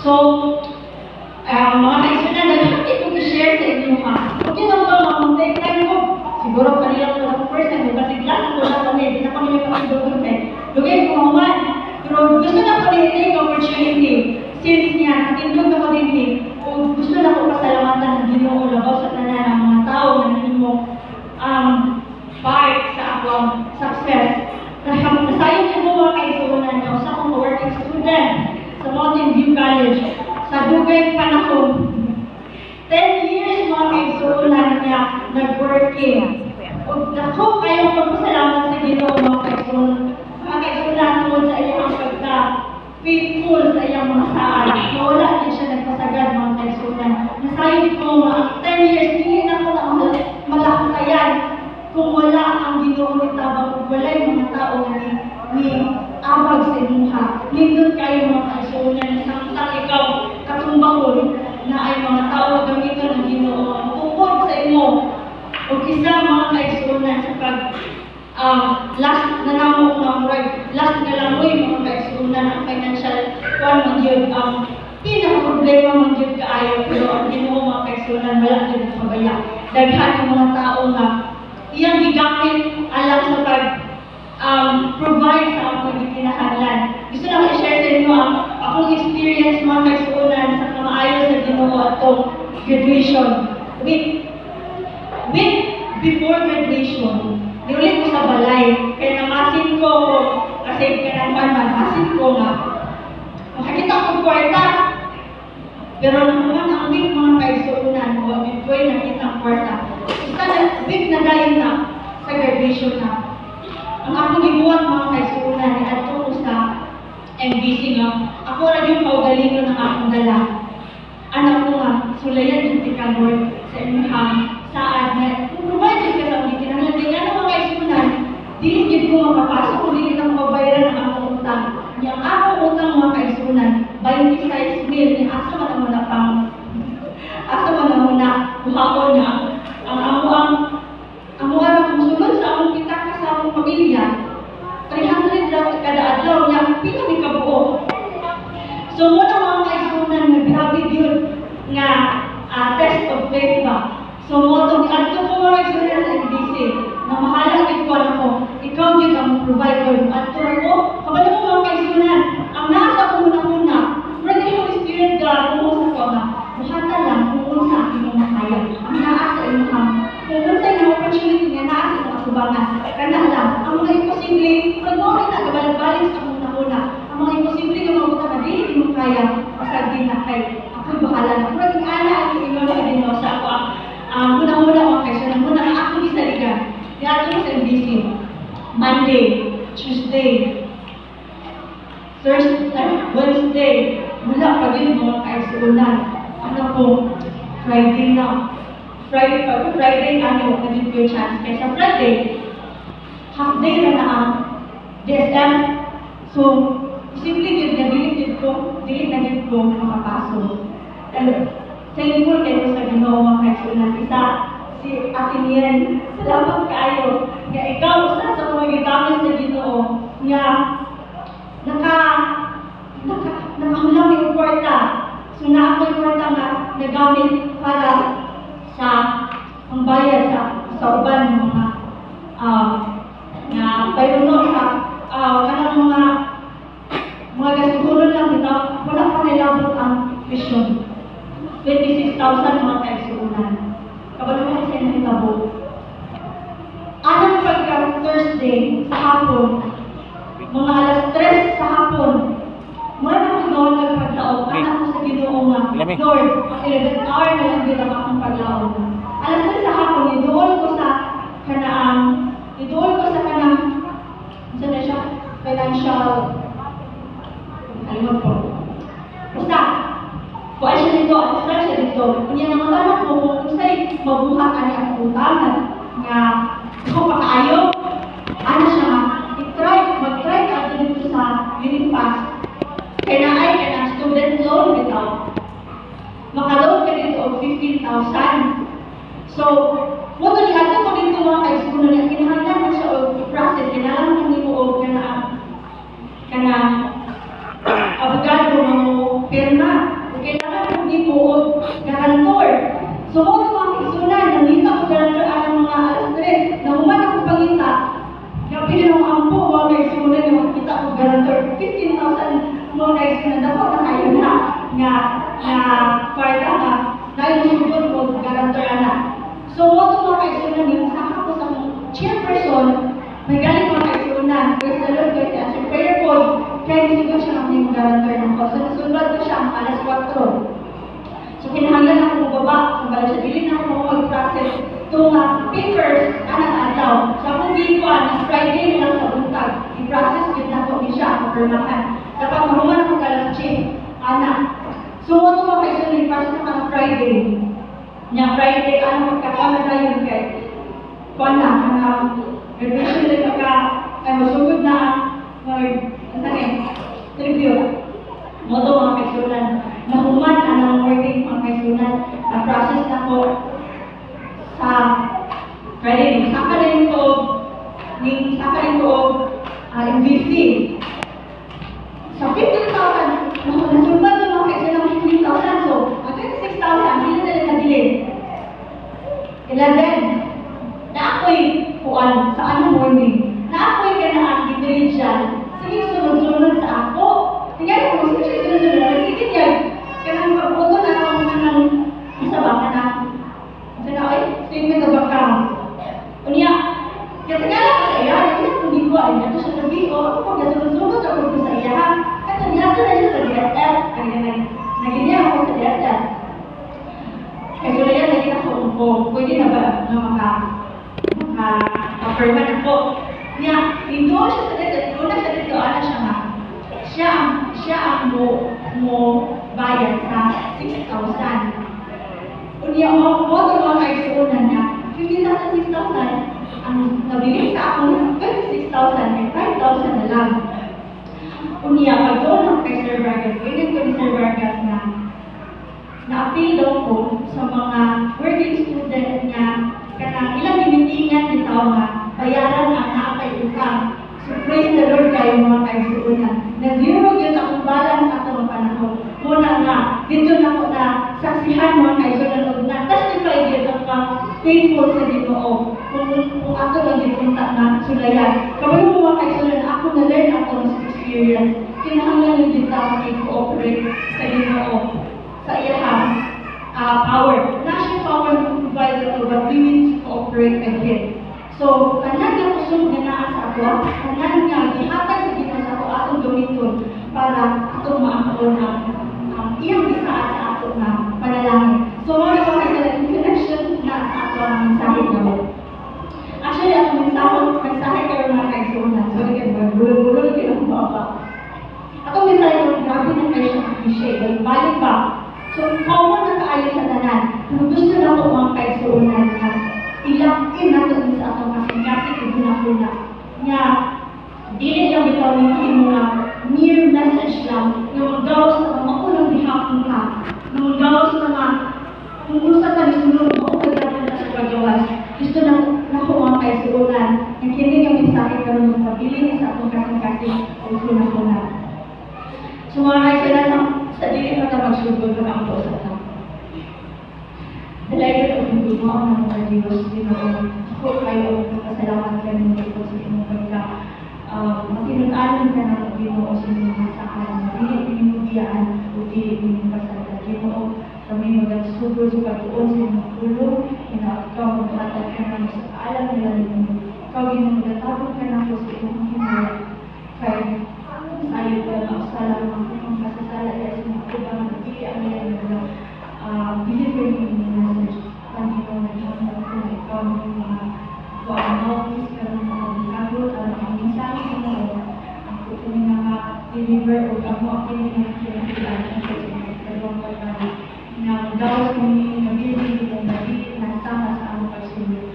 So, mga kaisunan, nagkakit ko i-share sa inyo ha. Okay lang ba, mga time ko? Siguro kanila ko lang first time, kasi class ko lang kami, hindi na kami may pakidogong time. Lugay ko maman. Pero gusto na ko din take opportunity. Since niya, nakindog ako din din. Kung gusto na ko pasalamatan ng Ginoo labaw sa tanan ng mga tao na nimo part sa akong success. Nasayang ko mga kaisunan niyo sa akong working student sa Mountain View College sa dugay panahon. 10 years mga kaisunan niya nag-working. O dako kayong magpasalamat sa Ginoo mga kaisunan. Mga kaisunan mo sa iyong pagka-faithful sa iyong mga saan. Wala din siya nagpasagad mga kaisunan. Nasayang ko mga 10 years, hindi na ko na malakutayan kung wala ang Ginoo ni tabang, kung wala yung mga tao na ni abag sa imuha. Nindot kayo mga kaisunan, samtang ikaw katumbakon na ay mga tao gamiton ng Ginoo. Tungkol sa imo, o isa mga kaisunan sa pag last na namo last na lamoy mga kaisunan ang financial one magyud ang pinaka-problema magyud kaayo, pero ang Ginoo mga kaisunan wala din nagpabaya. Daghan ang mga tao na iyang gigamit alang sa pag-provide sa akong kinahanglan. Gusto lang i-share sa inyo ang akong experience mga kaisunan sa kamaayo sa Ginoo atong graduation. Before graduation, niulit ko sa balay, kaya namasin ko kasi kanang masin ko nga makakita ko kwarta. Pero naman ang big mga kaisunan ko, before nakita ang kwarta. Big na dahil na sa graduation na. Ang akong gibuhat mga kaisunan ni ato ko sa MBC nga, ako rin yung kaugalingon ng akong dala. Anak ko nga, sulayan yung tikador sa inyong saan na provide ka sa mga kinahanglan. Kaya na mga kaisunan, diligid ko makapasok kung hindi ka mababayaran ang akong utang. Yung akong utang mga kaisunan, 26 mil, ni asa man ang muna pang buhakon niya. Ang mga musulod sa among pitaka sa among pamilya, 300 lang kada adlaw niya, pinamikabuo. So, muna mga kaisunan nga grabe yun nga test of faith ba. So, mo adto ko mga kaisunan sa MDC, na mahalang ko ako, ikaw yun ang provider. Adto ko, kabalo mo mga kaisunan, ang nasa ko muna-muna, ready mo spirit ka, kumusta ko nga, buhata lang kung sa aking mga kaya. Ang naasa imo kung unsa yung opportunity niya naasa imo atubangan. Kana lang, ang mga imposible, pag mo na gabalag-balik sa muna-muna, ang mga imposible nga mabuta na dili mo kaya, pasag din na kay ako'y bahala na. Pero ang ana ang imo na din sa ako ang muna-muna mga kaisunan, muna ang ako isaligan. Diyato mo sa MDC, Monday, Tuesday, Thursday, Wednesday, mula pa din mga kaisunan. Ano po, Friday na. Friday, ano, naging ko yung chance. Kaya sa Friday, half day na ang DSM. So, simple yun, dili na din ko makapasok. And thankful kayo sa Ginoo mga kaisunan. Isa, si Atin Yen, salamat kayo. Nga ikaw, isa sa mga gigamit sa Ginoo, nga nakahulang yung kwarta. So, na ako yung kwarta nga nagamit para sa pangbayad sa uban ng mga na bayuno sa kanang mga gasigulo lang dito, wala pa nilabot ang vision. 26,000 mga kaisunan. Kabalo mo kasi na itabo. Anong pagka-Thursday sa hapon, mga alas 3 sa hapon, mula na akong gawin nagpaglaog, anak ko sa Ginoo nga, Lord, 11 hour na lang din akong paglaog. Alas 3 sa hapon, idool ko sa kanang, isa na siya, financial, alimot po. Basta, kuha siya dito, assistant siya dito. Hindi naman anak ko kung sa'y mabuhat ani ang utangan nga kung pakaayo, ano siya mag-try ka dito sa unit pass. Kaya na ay, kaya student loan bitaw. Makaloan ka dito of 15,000. So, mo to diha ko dito mga kaisunan niya, kinahanglan mo siya o i-process, kailangan mo mo o kana abogado mo pirma. garantor ng ko. So, nasunod ko siya ang alas 4. So, kinahanglan ako bumaba. So, balik siya, dili na ako mag-process itong papers, anang adlaw. So, akong gikuan, na Friday nilang sa buntag. I-process din na ako ni siya, ako permahan. Dapat mahuman ako alas 10. Anak. So, ano mo kayo sa process na mga Friday? Nya Friday, ano magkakama na yun kay kuan na, graduation din ay masugod na review. Moto mga kaisunan. Nahuman ang working mga kaisunan. Na-process na ko sa Friday. Saka rin ko MVC. Sa 15,000, nasunod na mga kaisunan ng 15,000. So, ang 26,000, hindi na nila 11. Na ako'y kuan sa anong morning. Na ako'y kanaan differential. Sige, sunod-sunod sa ako. Tingnan mo, sige, sunod-sunod. Sige, yan. Kanang pagputo na ako ng isa ba ka na. Kasi na, statement of account. Unya, tingnan ko sa iya, tingnan ko di ko, ay nato siya sabi ko, ako pag sunod-sunod ako ko sa iya, kasi nato na siya sa DSL. Nagiging ako sa DSL. Kaya so, yan, naging ako, pwede na ba na maka-perman ako. Niya, dito siya sa dito, una siya dito, ana siya nga. Siya ang mo bayad sa 6,000. Unya, mo mga kaisunan niya, 15,000, 6,000, ang nabigay sa ako, 26,000, ay 5,000 na lang. Unya, pag doon ako kay Sir Vargas, ganyan ko ni Sir Vargas na-appeal daw ko sa mga working student niya kanang ilang binitingan bitaw nga bayaran ang naapay utang. So praise the Lord kayo mga kaisunan. Na-zero yun akong balance ato ng panahon. Muna nga, dito na ko na saksihan mga kaisunan o na-testify yun ang faithful sa Ginoo. Kung ato lang dipunta na sulayan. Kapag mga kaisunan, ako na-learn ako ng experience. Kinahanglan yung dito ako i-cooperate sa Ginoo. Sa iyang power. National power to provide ito, but we need to cooperate with Him. So, kanan nga kusog na naa sa ako, kanan nga gihatag sa Ginoo sa ako atong gamiton para atong maangkon ang iyang bisaad sa ato na panalangin. So, mga kapag connection na sa ato ang mensahe namin. Actually, ang mensahe kayo mga kaisunan. So, gulo-gulo kayo ng baba. Atong mensahe kayo, grabe na kayo siya appreciate. Balik ba? So, common na kaayo sa tanan. Kung gusto na ko mga kaisunan na ilangin na ito sa atong kasing-kasing ibunakuna. Nga, dili lang ito yung mga mere message lang, yung magawas na mga unang dihapon ka, yung magawas na mga kung gusto ka nisunod, maupagatan na sa pagawas. Gusto na ko mga kaisunan, yung hindi yung mensahe ka ng magpabilin sa atong kasing-kasing ibunakuna. So, mga kaisunan, sa dili pa na magsugod na ang po sa ito. Dalaga ito ang gumawa ng mga Diyos. Ako kayo, pasalamat ka ng ito sa inyong pagka. Matinag-alam ka ng Ginoo sa inyong saan. Dili pinimudiyaan o dili pinimupasada. Ginoo, kami mag-sugod sa pag-uon sa inyong tulong. Ikaw maghatag ka ng sa kaalam nila ninyo. Ikaw ginagatabot ka na po sa inyong himala. Kaya, sayo ka na usalang mga kasasala kaya sa mga ibang nagpili ang nila deliver yung message. Panginoon na hanggang ko na ikaw yung mga notice ka ng mga binagot at ang mensahe mo ang kukunin na deliver o ako ang pinag-ilan ng dalawang pagkari na dawas kami nabili o nabili na sama sa among pagsunod.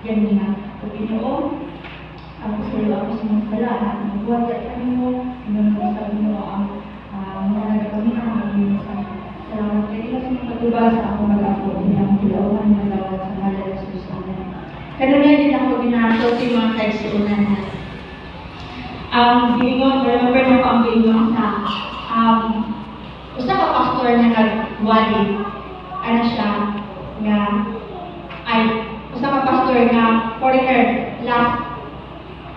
Yan nga. O Ginoo, ako sa iyo ako sumasalaan. Buwan ka kami mo, inunod sa inyo ang mga nagkakamihan ng minsan. Salamat kayo sa mga patubal sa akong mag-ako. Bilang tulungan ng lawat sa ngalan ng Jesus. Kanina din ako ginagawa sa mga kaisunan na. Gingon, remember na ko ang gingon na usa ka pastor na nag-wali. Ano siya? Usa ka pastor na foreigner last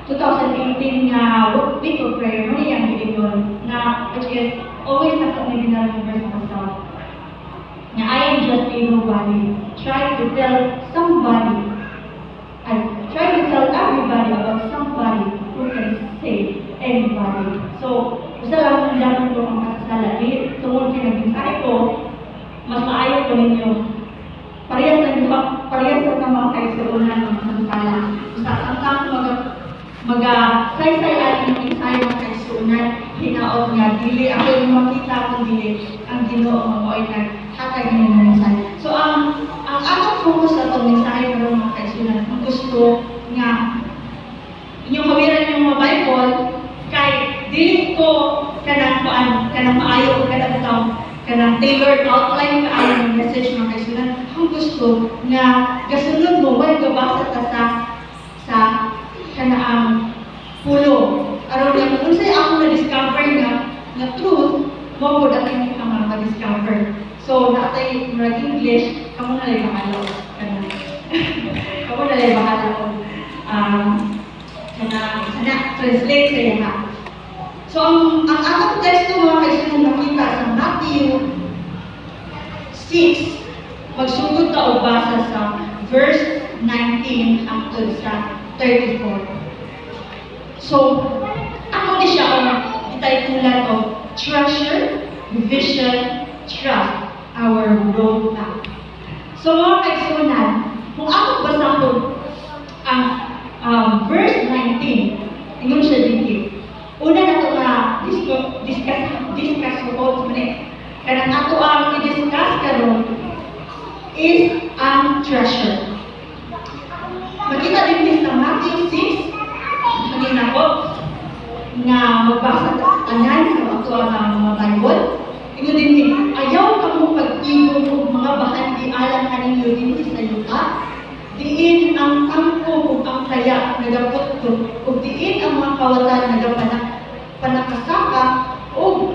2018 nga week of prayer, muna yung gingon na which is always na kami ginagawa sa myself. Na I am just a nobody. Try to tell somebody. I try to tell everybody about somebody who can save anybody. So, gusto lang pagdaman ko ang kasasala. Di tungod kinagbisahe ko, mas maayo ko ninyo. Parehas na mga kaisuunan ng kasasala. Sa ang mag-saysay at yung ensayo ng kaisuunan, hinaot nga, dili ako yung makita kung dili ang Ginoo mamoy na hatag niyo ng mensahe. So, ang akong focus sa itong mensahe ng mga kaisuunan, kung gusto nga, inyong kawiran yung mga Bible, kay dili ko kanang maayo o kanang tailored outline ka ayaw ng message mga kaisuunan. Ang gusto nga, gasunod mo, why gabasa ka sa kanaang pulo. Aron nga, kung sa'yo ako na-discover na truth, mo po dating ka ma-discover. So, natay murag English, kamo na lang bahalo. Kamo na lang bahalo. Translate sa'yo ha. So, ang atong text mga kaisunan nakita sa Matthew 6, magsugod ta o basa sa verse 19 hangtod sa 34. So, ako ni siya ang itay-tulan o treasure, vision, trust, our roadmap. So, mga kaisunan, kung ako basahon ang verse 19, ingon siya dito. Una na ito na discuss ko kanang ato ang i-discuss karon is ang treasure. Makita din sa Matthew 6, kanina ko, na magbasa tanan sa ato ang mga Bible. Ito din, ayaw ka mong pag-igong kung mga bahan di alam kaninyo din sa yuta. Diin ang kampo kung ang kaya nagapot ko, kung diin ang mga kawatan nagapanakasaka o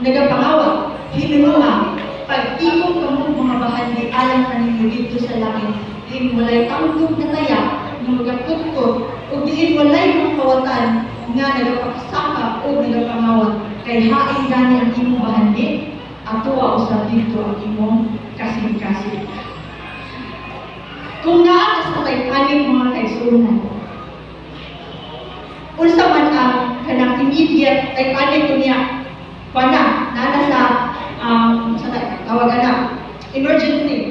nagapangawat, hinuha, pag-igong ka mong mga bahan di alam kaninyo dito sa langit. Diin walay kampo na kaya na magapot ko, kung diin walay mga kawatan nga nagapakasaka o nagapangawat, kay hain gani ang imong bahandi, ato usab dito ang imong kasing-kasing. Kung naa sa Titanic mga kaisunan, unsa man ang kanang immediate Titanic niya, nana sa tawag na, emergency.